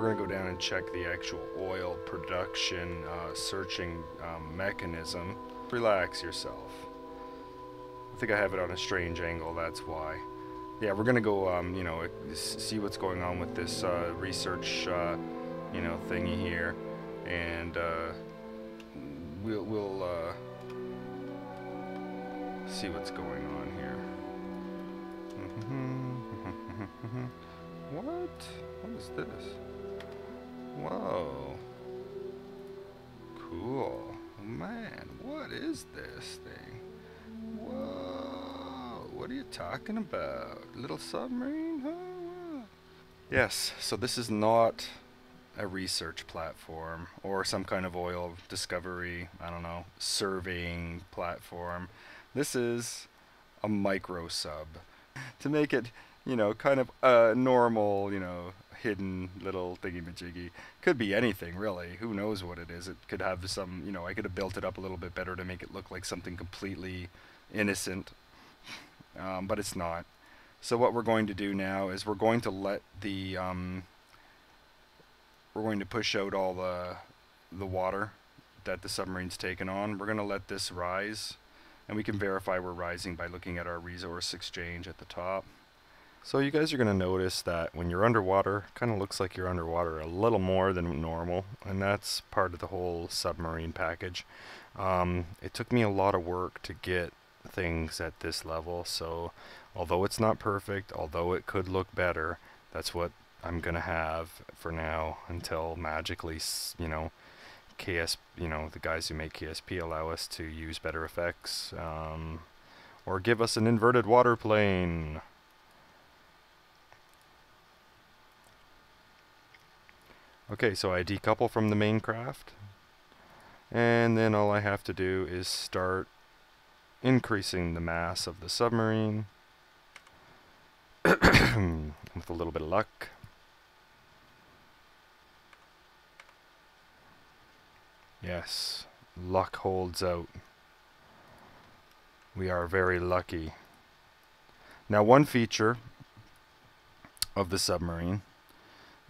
we're going to go down and check the actual oil production searching mechanism. Relax yourself. I think I have it on a strange angle, that's why. Yeah, we're going to go, you know, see what's going on with this research, you know, thingy here. And we'll see what's going on here. What? What is this? Whoa. Cool. Man, what is this thing? Whoa. What are you talking about? Little submarine? Huh? Yes, so this is not a research platform or some kind of oil discovery, I don't know, surveying platform. This is a micro sub. To make it, you know, kind of a normal, you know, hidden little thingy-majiggy. Could be anything, really. Who knows what it is? It could have some, you know, I could have built it up a little bit better to make it look like something completely innocent. But it's not. So what we're going to do now is we're going to let the, we're going to push out all the water that the submarine's taken on. We're going to let this rise. And we can verify we're rising by looking at our resource exchange at the top. So you guys are going to notice that when you're underwater, it kind of looks like you're underwater a little more than normal. And that's part of the whole submarine package. It took me a lot of work to get things at this level. So although it's not perfect, although it could look better, that's what I'm going to have for now until magically, you know, you know, the guys who make KSP allow us to use better effects, or give us an inverted water plane. Okay, so I decouple from the main craft, and then all I have to do is start increasing the mass of the submarine with a little bit of luck. Yes, luck holds out. We are very lucky. Now, one feature of the submarine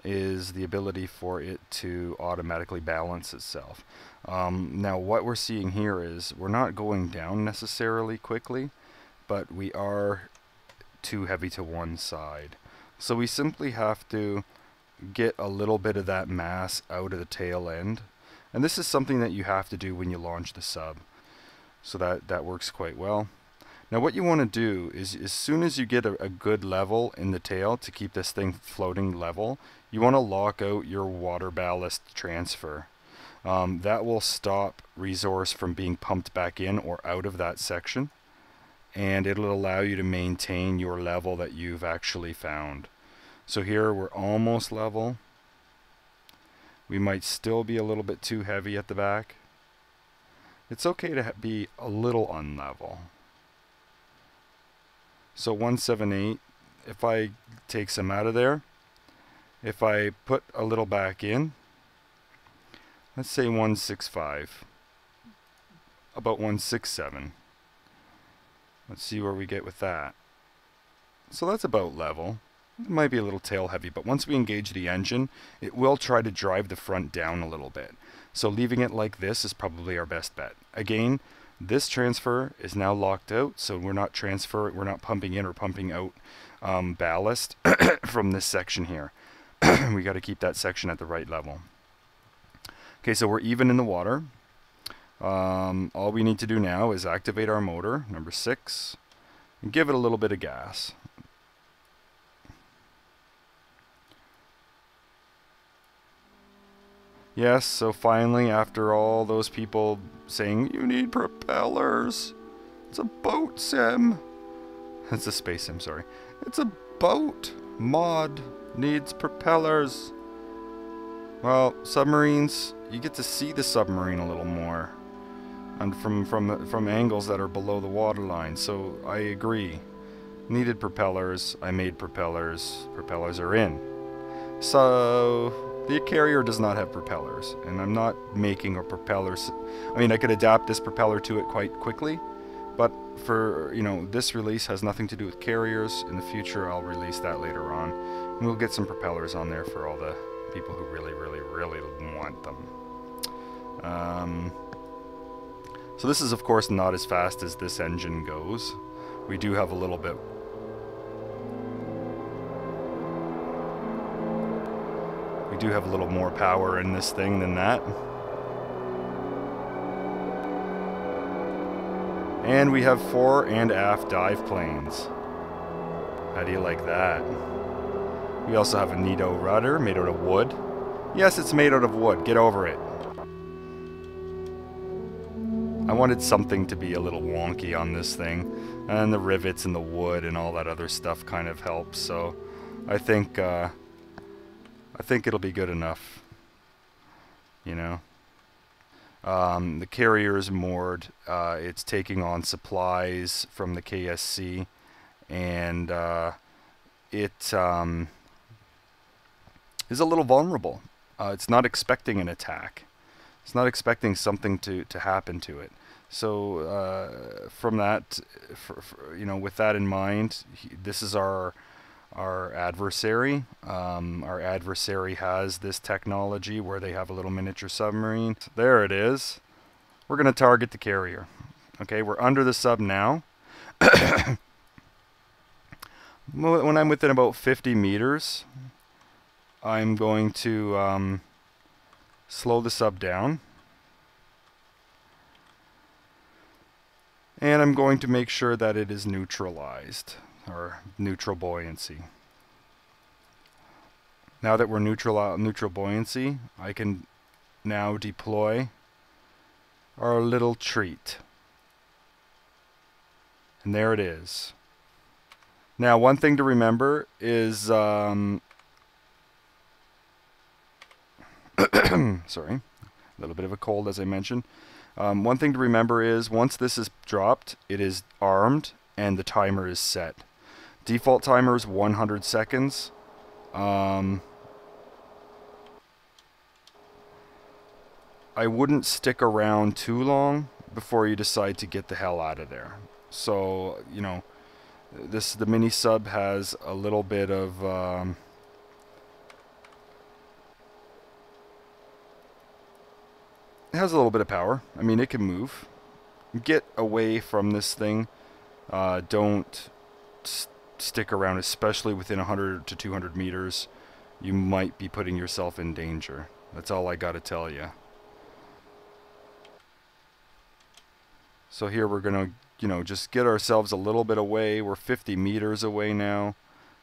is the ability for it to automatically balance itself. Now, what we're seeing here is we're not going down necessarily quickly, but we are too heavy to one side. So we simply have to get a little bit of that mass out of the tail end. And this is something that you have to do when you launch the sub. So that works quite well. Now what you want to do is as soon as you get a good level in the tail to keep this thing floating level, you want to lock out your water ballast transfer. That will stop resource from being pumped back in or out of that section. And it'll allow you to maintain your level that you've actually found. So here we're almost level. We might still be a little bit too heavy at the back. It's okay to be a little unlevel. So 178, if I take some out of there, if I put a little back in, let's say 165, about 167. Let's see where we get with that. So that's about level. It might be a little tail heavy, but once we engage the engine, it will try to drive the front down a little bit. So leaving it like this is probably our best bet. Again, this transfer is now locked out, so we're not pumping in or pumping out ballast from this section here. We got to keep that section at the right level. Okay, so we're even in the water. All we need to do now is activate our motor, number 6, and give it a little bit of gas. Yes, so finally, after all those people saying, you need propellers, it's a boat sim. It's a space sim, sorry. It's a boat. Mod needs propellers. Well, submarines, you get to see the submarine a little more. And from angles that are below the waterline, so I agree. Needed propellers, I made propellers. Propellers are in. So the carrier does not have propellers, and I'm not making a propeller. I mean, I could adapt this propeller to it quite quickly, but for, you know, this release has nothing to do with carriers. In the future, I'll release that later on, and we'll get some propellers on there for all the people who really, really, really want them. So this is, of course, not as fast as this engine goes. We do have a little bit... We do have a little more power in this thing than that. And we have fore and aft dive planes. How do you like that? We also have a neato rudder made out of wood. Yes, it's made out of wood. Get over it. I wanted something to be a little wonky on this thing. And the rivets and the wood and all that other stuff kind of helps. So I think it'll be good enough. You know? The carrier is moored. It's taking on supplies from the KSC, and it is a little vulnerable. It's not expecting an attack. It's not expecting something to happen to it. So from that, you know, with that in mind, this is our adversary. Our adversary has this technology where they have a little miniature submarine. There it is. We're going to target the carrier. Okay, we're under the sub now. When I'm within about 50 meters, I'm going to slow the sub down. And I'm going to make sure that it is neutralized, or neutral buoyancy. Now that we're neutral buoyancy, I can now deploy our little treat. And there it is. Now, one thing to remember is, sorry, a little bit of a cold as I mentioned. One thing to remember is once this is dropped, it is armed and the timer is set. Default timer is 100 seconds. I wouldn't stick around too long before you decide to get the hell out of there. So, you know, the mini sub has a little bit of it has a little bit of power. I mean, it can move. Get away from this thing. Don't stick around, especially within 100 to 200 meters. You might be putting yourself in danger. That's all I gotta tell you. So here we're gonna, you know, just get ourselves a little bit away. We're 50 meters away now.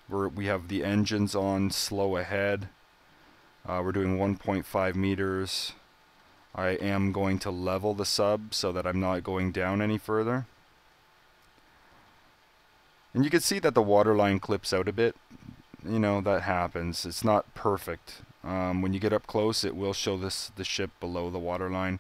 We have the engines on slow ahead. We're doing 1.5 meters. I am going to level the sub so that I'm not going down any further. And you can see that the waterline clips out a bit. You know, that happens. It's not perfect. When you get up close, it will show the ship below the waterline.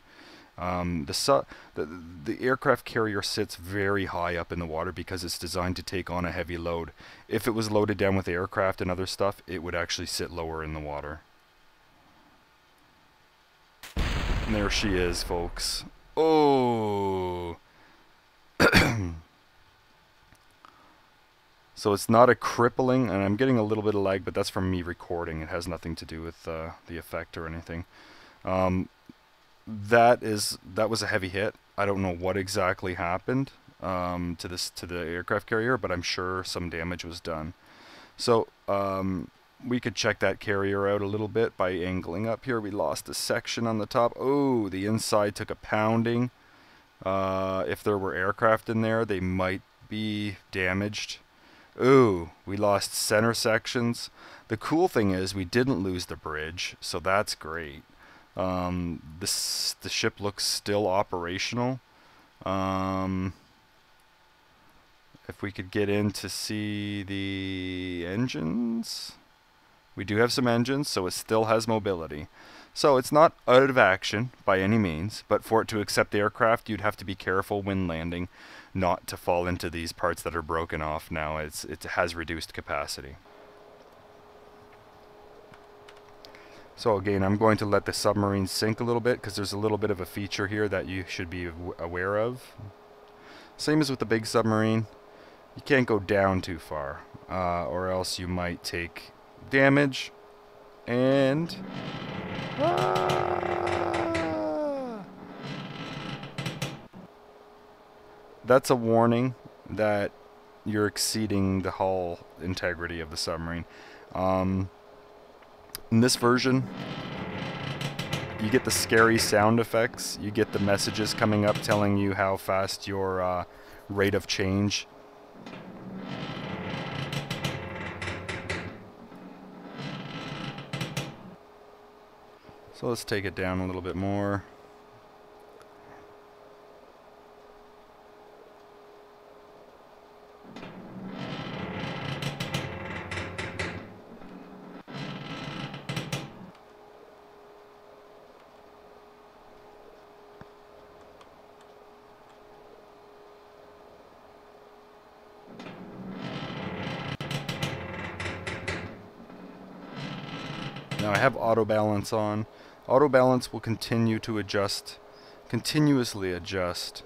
The aircraft carrier sits very high up in the water because it's designed to take on a heavy load. If it was loaded down with aircraft and other stuff, it would actually sit lower in the water. And there she is, folks. Oh! So it's not a crippling, and I'm getting a little bit of lag, but that's from me recording. It has nothing to do with the effect or anything. That was a heavy hit. I don't know what exactly happened to the aircraft carrier, but I'm sure some damage was done. So we could check that carrier out a little bit by angling up here. We lost a section on the top. Oh, the inside took a pounding. If there were aircraft in there, they might be damaged. Ooh, we lost center sections. The cool thing is we didn't lose the bridge, so that's great. The ship looks still operational. If we could get in to see the engines. We do have some engines, so it still has mobility. So it's not out of action by any means, but for it to accept the aircraft, you'd have to be careful when landing, not to fall into these parts that are broken off now. It has reduced capacity. So again, I'm going to let the submarine sink a little bit because there's a little bit of a feature here that you should be aware of. Same as with the big submarine, you can't go down too far, or else you might take damage. And that's a warning that you're exceeding the hull integrity of the submarine. In this version, you get the scary sound effects. You get the messages coming up telling you how fast your rate of change. So let's take it down a little bit more. Now I have auto balance on. Auto balance will continue to adjust, continuously adjust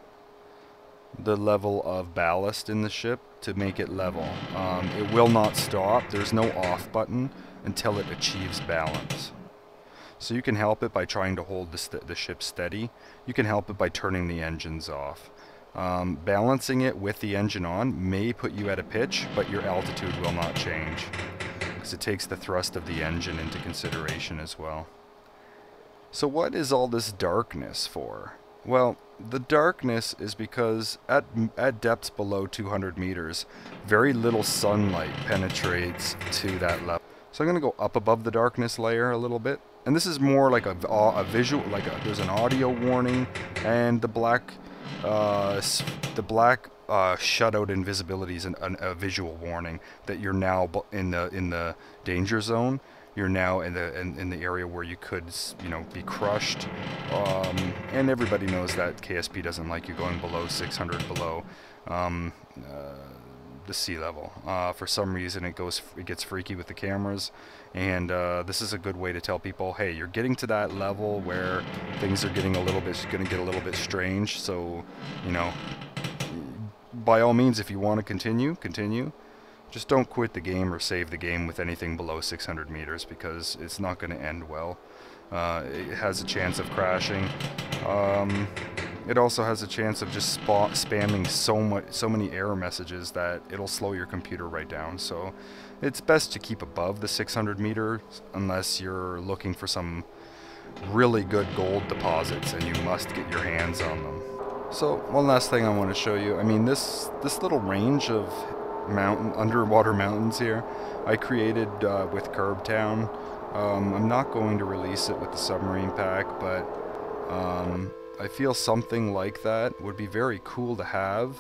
the level of ballast in the ship to make it level. It will not stop. There's no off button until it achieves balance. So you can help it by trying to hold the ship steady. You can help it by turning the engines off. Balancing it with the engine on may put you at a pitch, but your altitude will not change, because it takes the thrust of the engine into consideration as well. So what is all this darkness for? Well, the darkness is because at depths below 200 meters, very little sunlight penetrates to that level. So I'm going to go up above the darkness layer a little bit. And this is more like a visual, there's an audio warning, and the black shutout invisibility is a visual warning that you're now in the danger zone. You're now in the area where you could, be crushed. And everybody knows that KSP doesn't like you going below 600 below the sea level. For some reason, it gets freaky with the cameras, and this is a good way to tell people, hey, you're getting to that level where things are going to get a little bit strange. So, by all means, if you want to continue. Just don't quit the game or save the game with anything below 600 meters, because it's not going to end well. It has a chance of crashing. It also has a chance of just spamming so many error messages that it'll slow your computer right down. So it's best to keep above the 600 meters unless you're looking for some really good gold deposits and you must get your hands on them. So one last thing I want to show you. I mean, this little range of underwater mountains here, I created with Kerbtown. I'm not going to release it with the submarine pack, but I feel something like that would be very cool to have.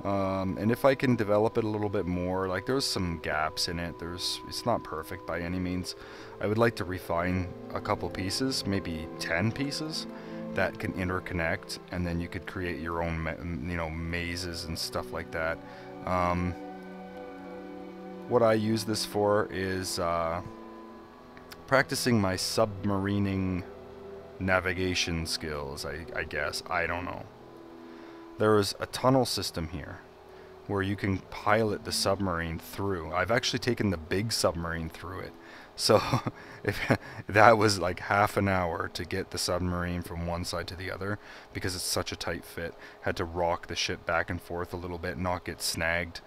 And if I can develop it a little bit more, like there's some gaps in it. It's not perfect by any means. I would like to refine a couple pieces, maybe 10 pieces that can interconnect, and then you could create your own, mazes and stuff like that. What I use this for is practicing my submarining navigation skills, I guess. I don't know. There is a tunnel system here where you can pilot the submarine through. I've actually taken the big submarine through it. So if that was like half an hour to get the submarine from one side to the other, because it's such a tight fit. Had to rock the ship back and forth a little bit, not get snagged.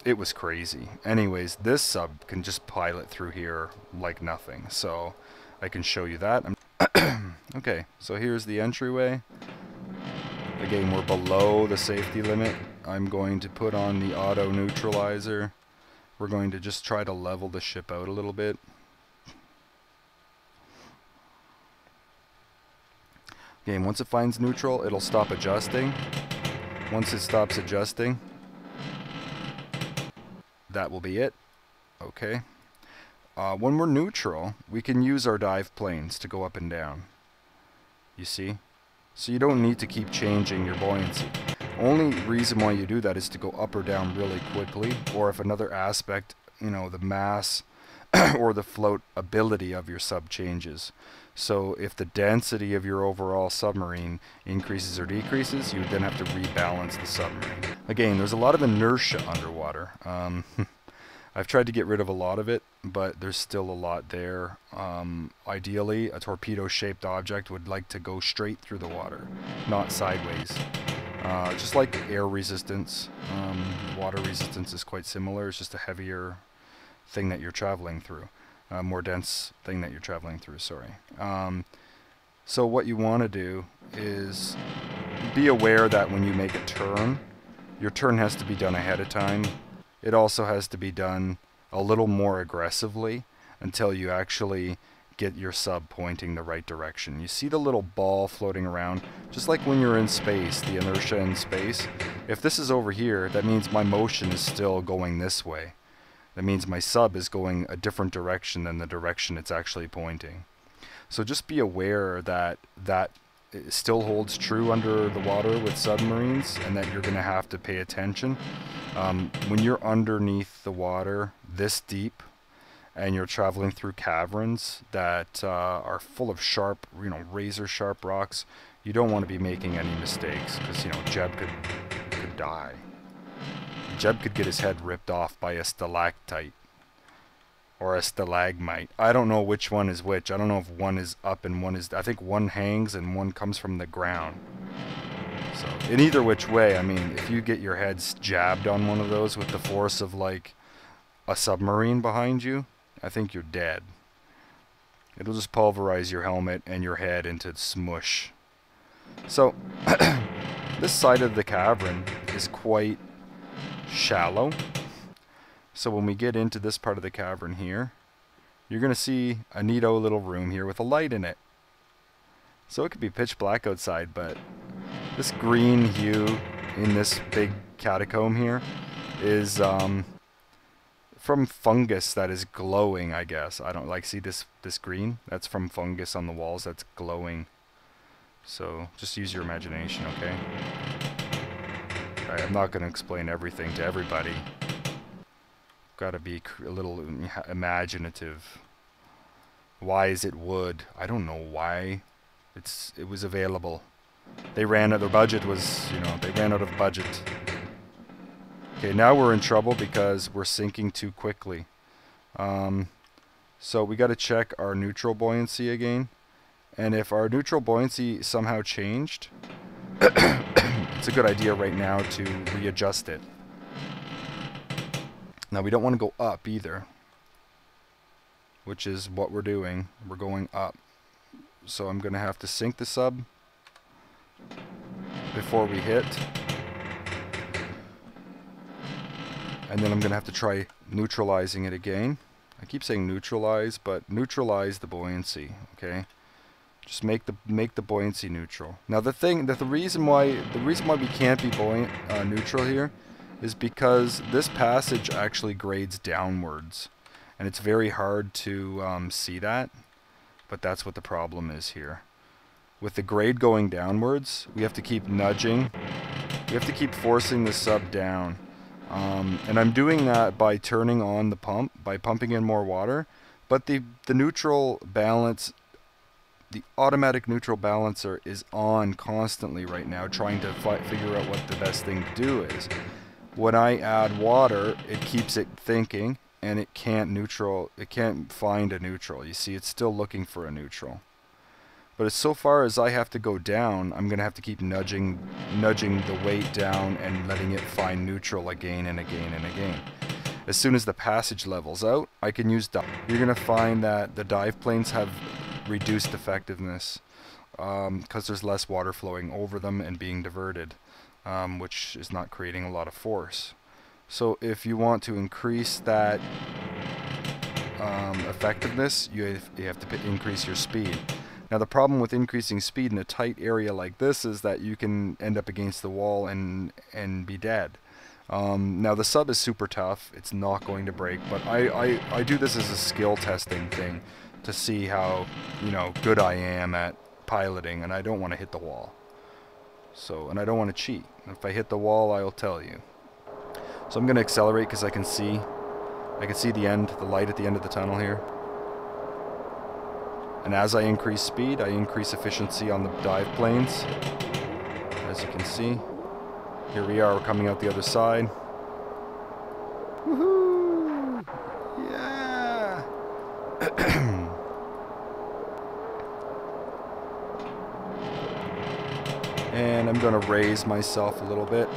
It was crazy. Anyways, this sub can just pilot through here like nothing. So I can show you that. Okay, so here's the entryway. Again, we're below the safety limit. I'm going to put on the auto neutralizer. We're going to just try to level the ship out a little bit. Again, once it finds neutral, it'll stop adjusting. Once it stops adjusting, that will be it. Okay. When we're neutral, we can use our dive planes to go up and down. You see? So you don't need to keep changing your buoyancy. Only reason why you do that is to go up or down really quickly, or if another aspect, the mass or the float ability of your sub changes. So if the density of your overall submarine increases or decreases, you would then have to rebalance the submarine. Again, there's a lot of inertia underwater. I've tried to get rid of a lot of it, but there's still a lot there. Ideally, a torpedo-shaped object would like to go straight through the water, not sideways. Just like air resistance, water resistance is quite similar. It's just a heavier thing that you're traveling through, more dense thing that you're traveling through, sorry. So what you want to do is be aware that when you make a turn, your turn has to be done ahead of time. It also has to be done a little more aggressively until you actually get your sub pointing the right direction. You see the little ball floating around, just like when you're in space, the inertia in space. If this is over here, that means my motion is still going this way. That means my sub is going a different direction than the direction it's actually pointing. So just be aware that that still holds true under the water with submarines, and that you're going to have to pay attention. When you're underneath the water this deep, and you're traveling through caverns that are full of sharp, razor sharp rocks, you don't want to be making any mistakes, because Jeb could die. Jeb could get his head ripped off by a stalactite or a stalagmite. I don't know which one is which. I don't know if one is up and one is... I think one hangs and one comes from the ground. So, in either which way, I mean, if you get your heads jabbed on one of those with the force of, like, a submarine behind you, I think you're dead. It'll just pulverize your helmet and your head into smush. So, this side of the cavern is quite shallow. So when we get into this part of the cavern here, you're going to see a neato little room here with a light in it. So it could be pitch black outside, but this green hue in this big catacomb here is from fungus that is glowing, I guess. I don't see this green? That's from fungus on the walls that's glowing. So just use your imagination, okay? Alright, I'm not going to explain everything to everybody. Got to be a little imaginative. Why is it wood? I don't know why. It was available. They ran out. Their budget was, they ran out of budget. Okay, now we're in trouble because we're sinking too quickly. So we got to check our neutral buoyancy again. And if our neutral buoyancy somehow changed, it's a good idea right now to readjust it. Now we don't want to go up either, which is what we're doing. We're going up. So I'm going to have to sink the sub before we hit. And then I'm going to have to try neutralizing it again. I keep saying neutralize, but neutralize the buoyancy, okay? Just make the buoyancy neutral. Now the reason why we can't be neutral here is because this passage actually grades downwards, and it's very hard to see that, but that's what the problem is here. With the grade going downwards, we have to keep nudging, we have to keep forcing the sub down, and I'm doing that by turning on the pump, by pumping in more water, but the neutral balance, the automatic neutral balancer is on constantly right now, trying to figure out what the best thing to do is. When I add water, it keeps it thinking, and it can't find a neutral. You see, it's still looking for a neutral. But as so far as I have to go down, I'm going to have to keep nudging the weight down and letting it find neutral again and again and again. As soon as the passage levels out, I can use dive. You're going to find that the dive planes have reduced effectiveness because there's less water flowing over them and being diverted. Which is not creating a lot of force. So if you want to increase that effectiveness, you have to increase your speed. Now the problem with increasing speed in a tight area like this is that you can end up against the wall and be dead. Now the sub is super tough, it's not going to break, but I do this as a skill testing thing to see how good I am at piloting, and I don't want to hit the wall. So, and I don't want to cheat. If I hit the wall, I'll tell you. So I'm going to accelerate because I can see the light at the end of the tunnel here. And as I increase speed, I increase efficiency on the dive planes. As you can see, here we are, we're coming out the other side. Woohoo! And I'm going to raise myself a little bit.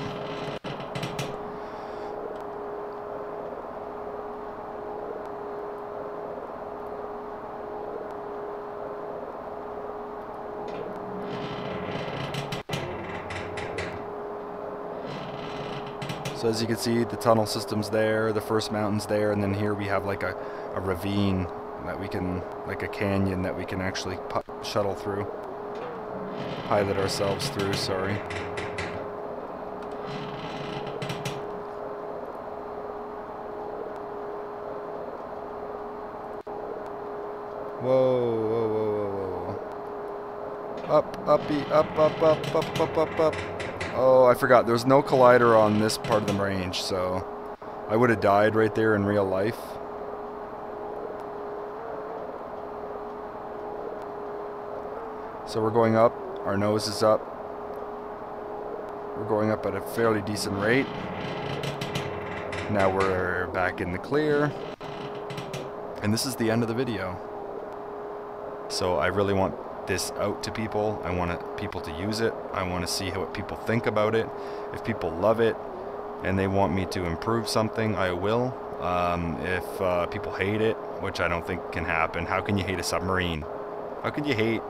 So as you can see, the tunnel system's there, the first mountain's there, and then here we have like a ravine that we can, like a canyon that we can actually shuttle through. Pilot ourselves through, sorry. Whoa, whoa, whoa, whoa, whoa. Up, uppy, up, up, up, up, up, up, up. Oh, I forgot. There's no collider on this part of the range, so I would have died right there in real life. So we're going up. Our nose is up. We're going up at a fairly decent rate. Now we're back in the clear. And this is the end of the video. So I really want this out to people. I want people to use it. I want to see what people think about it. If people love it and they want me to improve something, I will. If people hate it, which I don't think can happen, how can you hate a submarine? How can you hate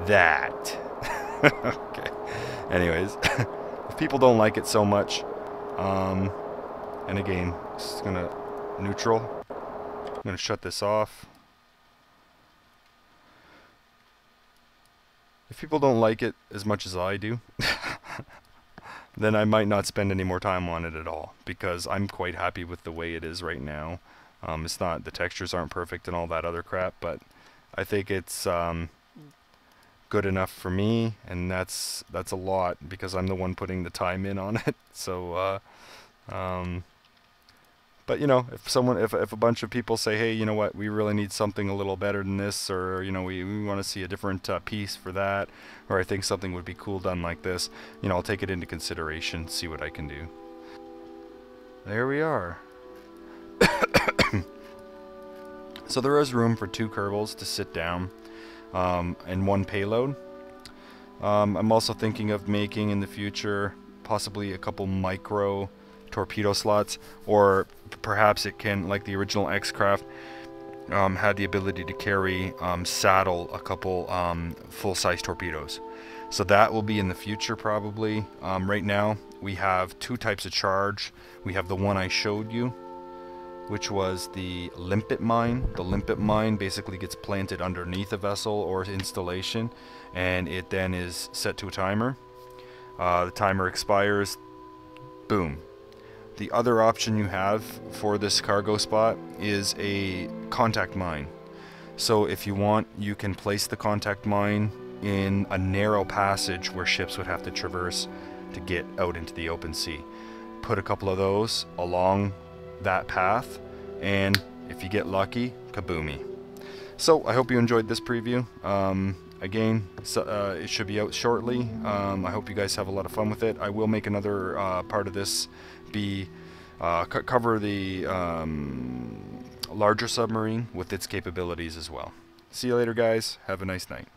that? Okay. Anyways, if people don't like it so much, and again, it's gonna neutral. I'm gonna shut this off. If people don't like it as much as I do, then I might not spend any more time on it at all, because I'm quite happy with the way it is right now. It's not, the textures aren't perfect and all that other crap, but I think it's good enough for me, and that's a lot, because I'm the one putting the time in on it. So but you know, if a bunch of people say, hey, you know what, we really need something a little better than this, or you know, we want to see a different piece for that, or I think something would be cool done like this, you know, I'll take it into consideration, see what I can do. There we are. So there is room for 2 Kerbals to sit down, and 1 payload. I'm also thinking of making in the future possibly a couple micro torpedo slots, or perhaps it can, like the original X-Craft, had the ability to carry, saddle a couple full-size torpedoes. So that will be in the future probably. Right now we have 2 types of charge. We have the one I showed you, which was the limpet mine. The limpet mine basically gets planted underneath a vessel or installation, and it then is set to a timer. The timer expires, boom. The other option you have for this cargo spot is a contact mine. So if you want, you can place the contact mine in a narrow passage where ships would have to traverse to get out into the open sea. Put a couple of those along that path, and if you get lucky, kaboomy. So I hope you enjoyed this preview. Again, it should be out shortly. I hope you guys have a lot of fun with it. I will make another part of this cover the larger submarine with its capabilities as well. See you later, guys. Have a nice night.